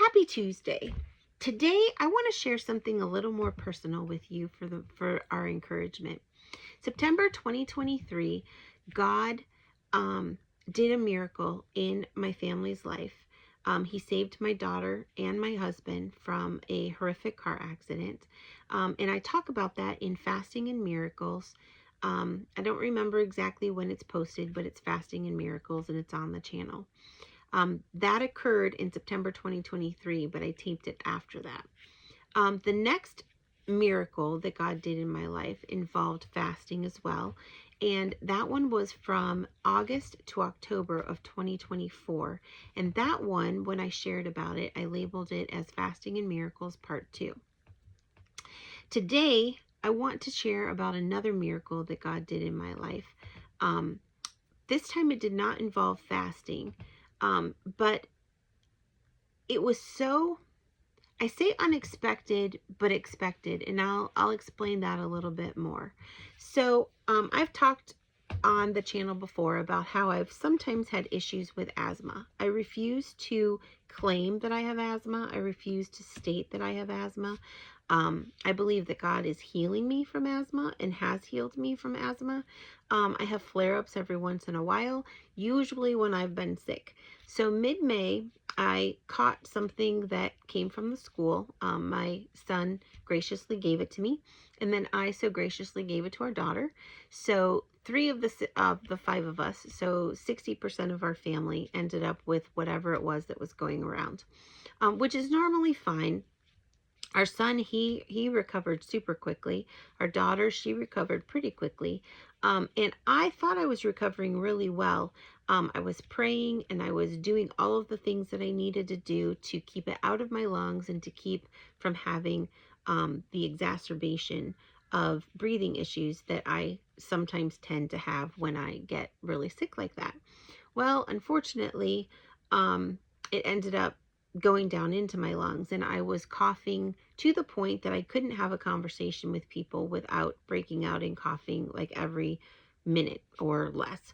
Happy Tuesday. Today I want to share something a little more personal with you for our encouragement. September 2023, God did a miracle in my family's life. He saved my daughter and my husband from a horrific car accident. And I talk about that in Fasting and Miracles. I don't remember exactly when it's posted, but it's Fasting and Miracles and it's on the channel. That occurred in September 2023, but I taped it after that. The next miracle that God did in my life involved fasting as well. And that one was from August to October of 2024. And that one, when I shared about it, I labeled it as Fasting and Miracles Part 2. Today, I want to share about another miracle that God did in my life. This time it did not involve fasting. But it was so, I say unexpected, but expected, and I'll explain that a little bit more. So I've talked on the channel before about how I've sometimes had issues with asthma. I refuse to claim that I have asthma. I refuse to state that I have asthma. I believe that God is healing me from asthma and has healed me from asthma. I have flare-ups every once in a while, usually when I've been sick. So mid-May, I caught something that came from the school. My son graciously gave it to me, and then I so graciously gave it to our daughter. So 3 of the 5 of us, so 60% of our family, ended up with whatever it was that was going around, which is normally fine. Our son, he recovered super quickly. Our daughter, she recovered pretty quickly. And I thought I was recovering really well. I was praying and I was doing all of the things that I needed to do to keep it out of my lungs and to keep from having the exacerbation of breathing issues that I sometimes tend to have when I get really sick like that. Well, unfortunately, it ended up going down into my lungs, and I was coughing to the point that I couldn't have a conversation with people without breaking out and coughing like every minute or less.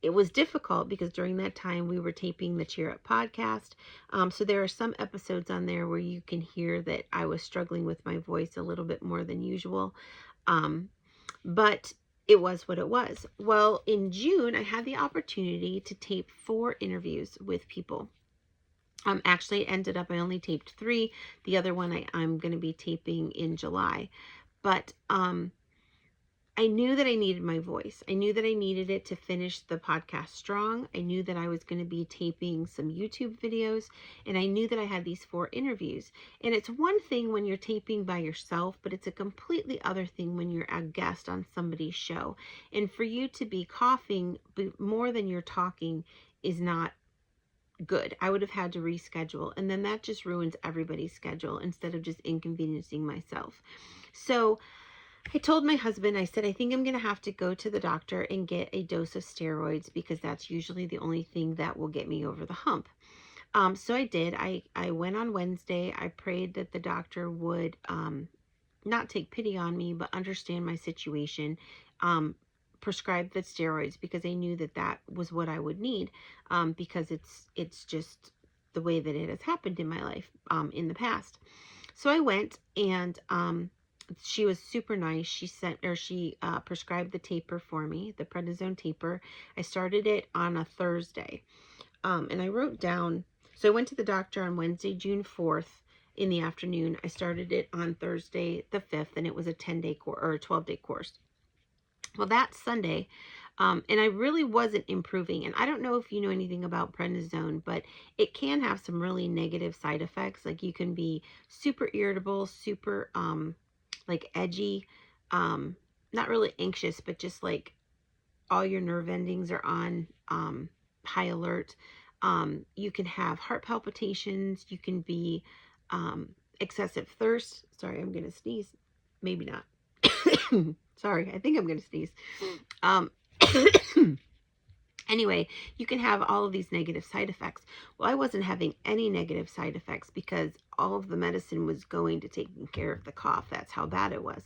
It was difficult because during that time we were taping the Cheer Up podcast. So there are some episodes on there where you can hear that I was struggling with my voice a little bit more than usual. But it was what it was. Well, in June, I had the opportunity to tape 4 interviews with people. Actually, it ended up I only taped 3. The other one I'm going to be taping in July. But I knew that I needed my voice. I knew that I needed it to finish the podcast strong. I knew that I was going to be taping some YouTube videos, and I knew that I had these 4 interviews. And it's one thing when you're taping by yourself, but it's a completely other thing when you're a guest on somebody's show. And for you to be coughing more than you're talking is not good. I would have had to reschedule, and then that just ruins everybody's schedule instead of just inconveniencing myself. So I told my husband, I said, I think I'm going to have to go to the doctor and get a dose of steroids because that's usually the only thing that will get me over the hump. So I did. I went on Wednesday. I prayed that the doctor would not take pity on me, but understand my situation, prescribe the steroids because I knew that that was what I would need, because it's just the way that it has happened in my life in the past. So I went, and she was super nice. She prescribed the taper for me, the prednisone taper. I started it on a Thursday, and I wrote down. So I went to the doctor on Wednesday, June 4th. In the afternoon. I started it on Thursday the 5th, and it was a 10-day course or a 12-day course. Well, that Sunday, and I really wasn't improving. And I don't know if you know anything about prednisone, but it can have some really negative side effects. Like you can be super irritable, super like edgy, not really anxious, but just like all your nerve endings are on high alert. You can have heart palpitations. You can be excessive thirst. Sorry, I'm going to sneeze. Maybe not. Sorry, I think I'm going to sneeze. Anyway, you can have all of these negative side effects. Well, I wasn't having any negative side effects because all of the medicine was going to taking care of the cough. That's how bad it was.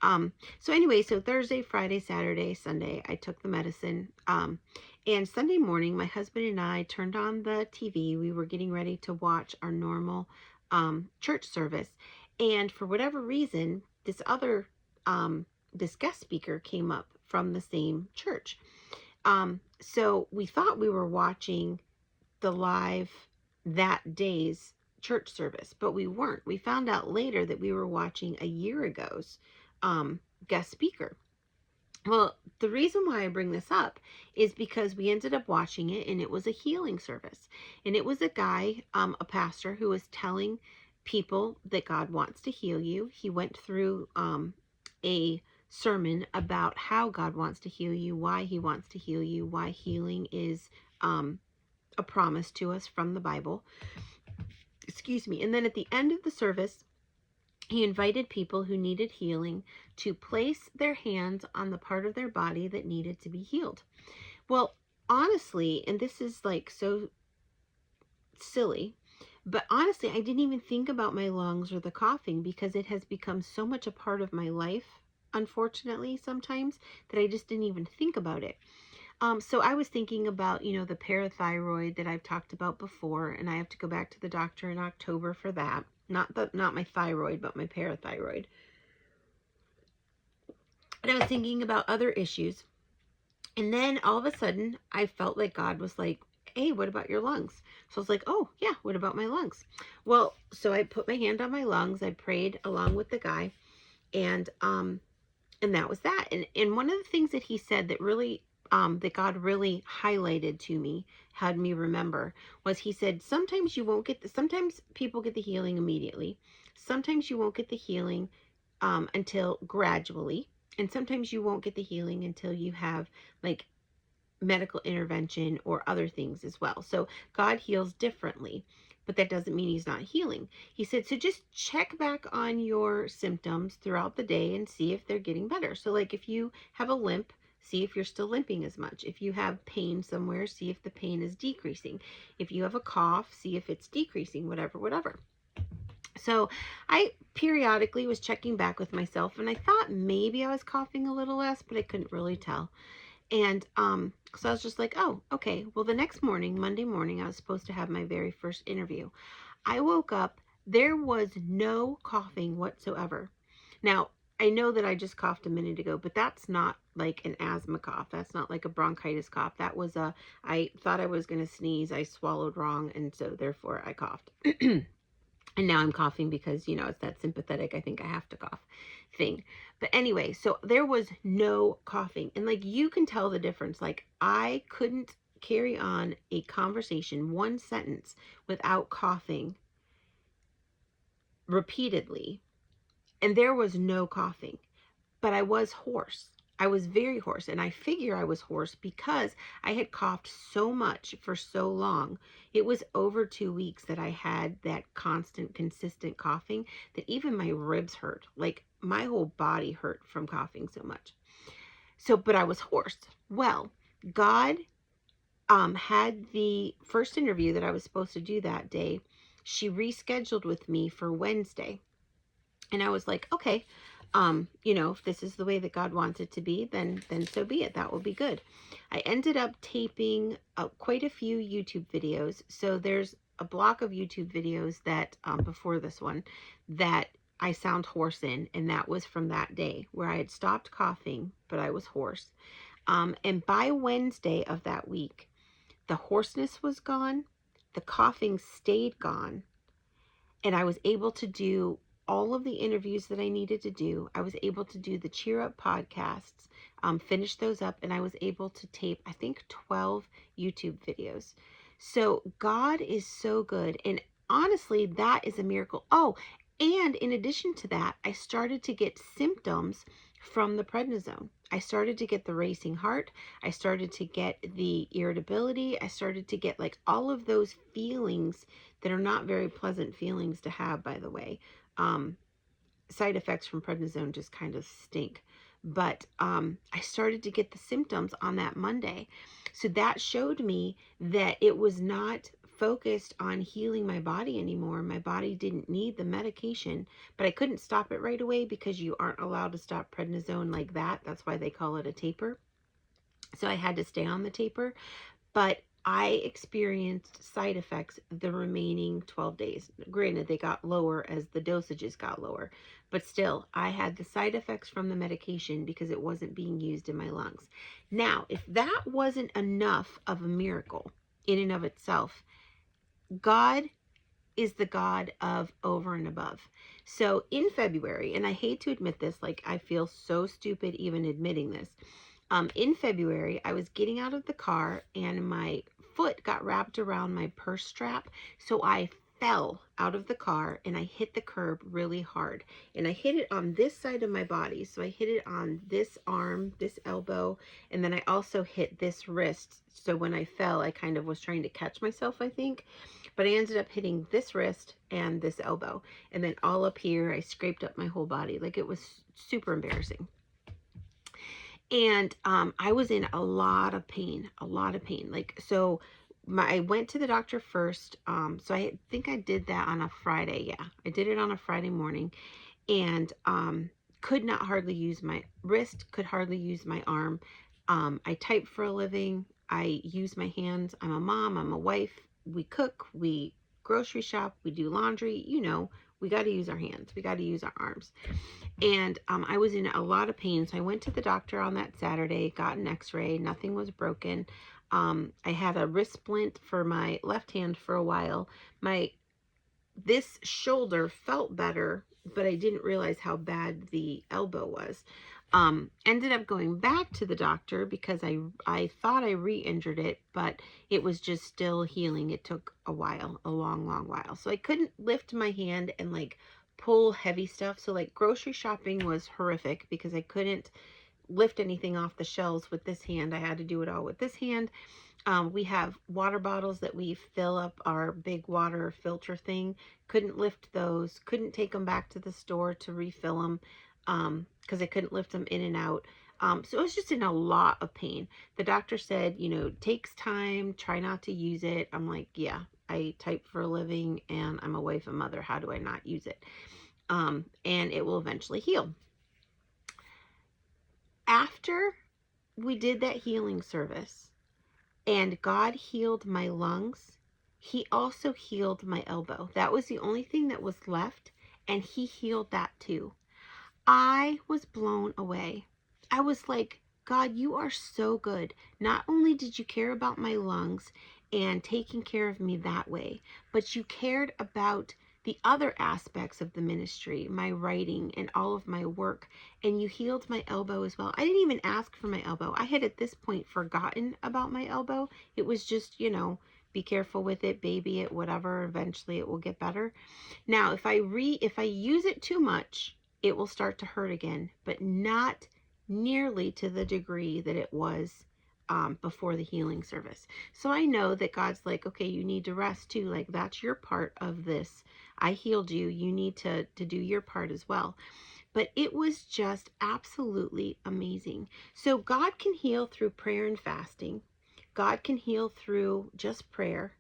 So anyway, so Thursday, Friday, Saturday, Sunday, I took the medicine. And Sunday morning, my husband and I turned on the TV. We were getting ready to watch our normal church service. And for whatever reason, this guest speaker came up from the same church. So we thought we were watching the live that day's church service, but we weren't. We found out later that we were watching a year ago's guest speaker. Well, the reason why I bring this up is because we ended up watching it, and it was a healing service. And it was a guy, a pastor, who was telling people that God wants to heal you. He went through a sermon about how God wants to heal you, why he wants to heal you, why healing is a promise to us from the Bible. Excuse me. And then at the end of the service, he invited people who needed healing to place their hands on the part of their body that needed to be healed. Well, honestly, and this is like so silly, but honestly, I didn't even think about my lungs or the coughing because it has become so much a part of my life, unfortunately, sometimes, that I just didn't even think about it. So I was thinking about, the parathyroid that I've talked about before, and I have to go back to the doctor in October for that. Not my thyroid, but my parathyroid. And I was thinking about other issues. And then all of a sudden, I felt like God was like, hey, what about your lungs? So I was like, oh, yeah, what about my lungs? Well, so I put my hand on my lungs. I prayed along with the guy. And that was that. And one of the things that he said that really that God really highlighted to me, had me remember, was he said, sometimes people get the healing immediately. Sometimes you won't get the healing until gradually. And sometimes you won't get the healing until you have like medical intervention or other things as well. So God heals differently, but that doesn't mean he's not healing. He said, so just check back on your symptoms throughout the day and see if they're getting better. So like if you have a limp, see if you're still limping as much. If you have pain somewhere, see if the pain is decreasing. If you have a cough, see if it's decreasing, whatever. So I periodically was checking back with myself, and I thought maybe I was coughing a little less, but I couldn't really tell. And so I was just like, oh, okay. Well, the next morning, Monday morning, I was supposed to have my very first interview. I woke up, there was no coughing whatsoever. Now, I know that I just coughed a minute ago, but that's not like an asthma cough. That's not like a bronchitis cough. I thought I was going to sneeze. I swallowed wrong, and so therefore I coughed. And now I'm coughing because, it's that sympathetic, I think I have to cough thing. But anyway, so there was no coughing. And like, you can tell the difference. Like, I couldn't carry on a conversation, one sentence, without coughing repeatedly. And there was no coughing. But I was hoarse. I was very hoarse, and I figure I was hoarse because I had coughed so much for so long. It was over 2 weeks that I had that constant, consistent coughing that even my ribs hurt. Like, my whole body hurt from coughing so much. So, but I was hoarse. Well, God had the first interview that I was supposed to do that day. She rescheduled with me for Wednesday. And I was like, okay, if this is the way that God wants it to be, then so be it. That will be good. I ended up taping quite a few YouTube videos. So there's a block of YouTube videos that before this one that I sound hoarse in, and that was from that day where I had stopped coughing, but I was hoarse. And by Wednesday of that week, the hoarseness was gone, the coughing stayed gone, and I was able to do all of the interviews that I needed to do. I was able to do the Cheer Up podcasts, finish those up, and I was able to tape, I think, 12 YouTube videos. So God is so good. And honestly, that is a miracle. Oh, and in addition to that, I started to get symptoms from the prednisone. I started to get the racing heart. I started to get the irritability. I started to get like all of those feelings that are not very pleasant feelings to have, by the way. Side effects from prednisone just kind of stink. But I started to get the symptoms on that Monday. So that showed me that it was not focused on healing my body anymore. My body didn't need the medication, but I couldn't stop it right away because you aren't allowed to stop prednisone like that. That's why they call it a taper. So I had to stay on the taper, but I experienced side effects the remaining 12 days. Granted, they got lower as the dosages got lower, but still, I had the side effects from the medication because it wasn't being used in my lungs. Now, if that wasn't enough of a miracle in and of itself, God is the God of over and above. So in February, and I hate to admit this, like I feel so stupid even admitting this. In February, I was getting out of the car and my foot got wrapped around my purse strap. So I fell out of the car and I hit the curb really hard. And I hit it on this side of my body. So I hit it on this arm, this elbow, and then I also hit this wrist. So when I fell, I kind of was trying to catch myself, I think. But I ended up hitting this wrist and this elbow. And then all up here, I scraped up my whole body. Like, it was super embarrassing. And I was in a lot of pain. Like, so I went to the doctor first. So I think I did that on a Friday. Yeah, I did it on a Friday morning, and could not hardly use my wrist, could hardly use my arm. I type for a living. I use my hands. I'm a mom. I'm a wife. We cook. We grocery shop. We do laundry. You know, we got to use our hands. We got to use our arms. And I was in a lot of pain. So I went to the doctor on that Saturday, got an x-ray. Nothing was broken. I had a wrist splint for my left hand for a while. This shoulder felt better, but I didn't realize how bad the elbow was. Ended up going back to the doctor because I thought I re-injured it, but it was just still healing. It took a while, a long while. So I couldn't lift my hand and like pull heavy stuff. So like grocery shopping was horrific because I couldn't lift anything off the shelves with this hand. I had to do it all with this hand. We have water bottles that we fill up our big water filter thing. Couldn't lift those. Couldn't take them back to the store to refill them because I couldn't lift them in and out. So I was just in a lot of pain. The doctor said, you know, takes time. Try not to use it. I'm like, yeah, I type for a living and I'm a wife and mother. How do I not use it? And it will eventually heal. After we did that healing service, and God healed my lungs, He also healed my elbow. That was the only thing that was left, and He healed that too. I was blown away. I was like, God, you are so good. Not only did you care about my lungs and taking care of me that way, but you cared about the other aspects of the ministry, my writing and all of my work, and you healed my elbow as well. I didn't even ask for my elbow. I had at this point forgotten about my elbow. It was just, you know, be careful with it, baby it, whatever. Eventually it will get better. Now, if I use it too much, it will start to hurt again, but not nearly to the degree that it was before the healing service. So I know that God's like, okay, you need to rest too. Like, that's your part of this. I healed you. You need to do your part as well. But it was just absolutely amazing. So God can heal through prayer and fasting. God can heal through just prayer.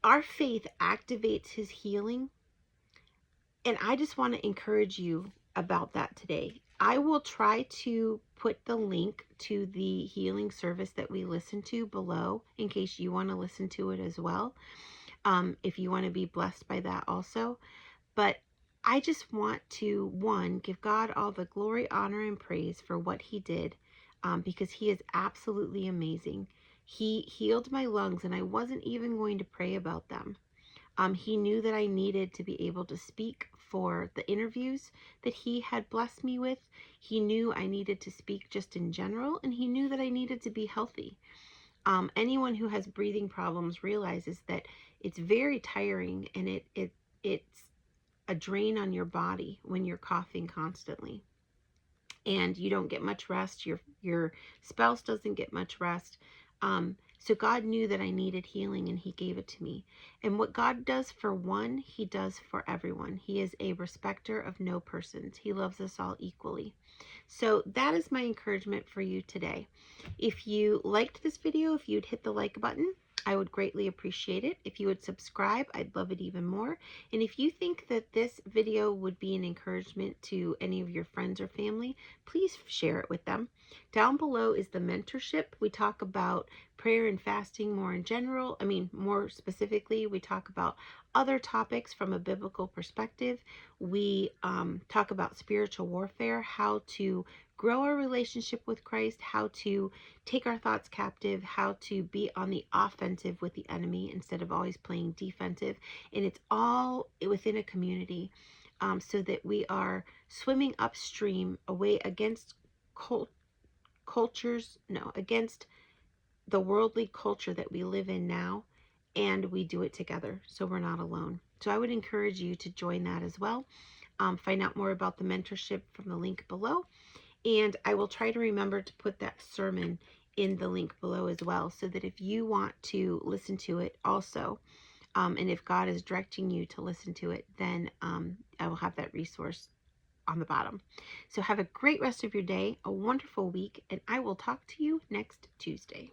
Our faith activates His healing. And I just want to encourage you about that today. I will try to put the link to the healing service that we listened to below in case you want to listen to it as well. If you want to be blessed by that also. But I just want to, one, give God all the glory, honor, and praise for what He did, because He is absolutely amazing. He healed my lungs, and I wasn't even going to pray about them. He knew that I needed to be able to speak for the interviews that He had blessed me with. He knew I needed to speak just in general, and He knew that I needed to be healthy. Anyone who has breathing problems realizes that it's very tiring, and it's a drain on your body when you're coughing constantly. And you don't get much rest. Your spouse doesn't get much rest. So God knew that I needed healing, and He gave it to me. And what God does for one, He does for everyone. He is a respecter of no persons. He loves us all equally. So that is my encouragement for you today. If you liked this video, if you'd hit the like button, I would greatly appreciate it. If you would subscribe, I'd love it even more. And if you think that this video would be an encouragement to any of your friends or family, please share it with them. Down below is the mentorship. We talk about prayer and fasting more in general. More specifically, we talk about other topics from a biblical perspective. We talk about spiritual warfare, how to grow our relationship with Christ, how to take our thoughts captive, how to be on the offensive with the enemy instead of always playing defensive. And it's all within a community, so that we are swimming upstream away against cultures, no, against the worldly culture that we live in now. And we do it together, so we're not alone. So I would encourage you to join that as well. Find out more about the mentorship from the link below. And I will try to remember to put that sermon in the link below as well, so that if you want to listen to it also, and if God is directing you to listen to it, then I will have that resource on the bottom. So have a great rest of your day, a wonderful week, and I will talk to you next Tuesday.